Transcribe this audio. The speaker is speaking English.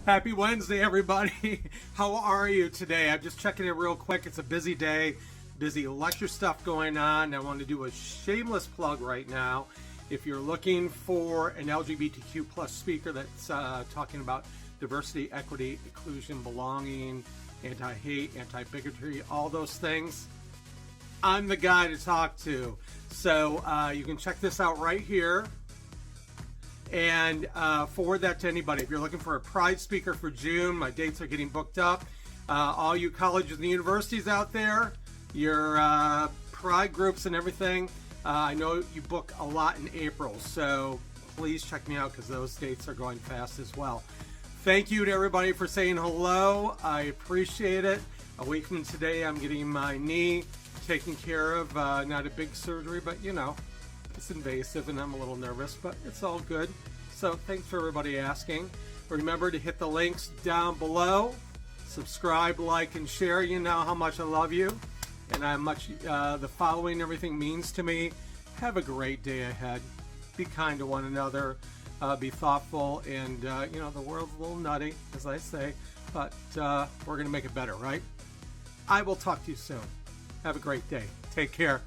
Happy Wednesday, everybody. How are you today? I'm just checking in real quick. It's a busy day, busy lecture stuff going on. I want to do a shameless plug right now. If you're looking for an LGBTQ plus speaker that's talking about diversity, equity, inclusion, belonging, anti-hate, anti-bigotry, all those things, I'm the guy to talk to. So you can check this out right here and forward that to anybody. If you're looking for a Pride speaker for June, my dates are getting booked up. All you colleges and universities out there, your Pride groups and everything, I know you book a lot in April, so please check me out because those dates are going fast as well. Thank you to everybody for saying hello. I appreciate it. A week from today, I'm getting my knee taken care of. Not a big surgery, but you know, it's invasive and I'm a little nervous, but it's all good. So thanks for everybody asking. Remember to hit the links down below. Subscribe, like, and share. You know how much I love you and how much the following everything means to me. Have a great day ahead. Be kind to one another. Be thoughtful. And, you know, the world's a little nutty, as I say, but we're going to make it better, right? I will talk to you soon. Have a great day. Take care.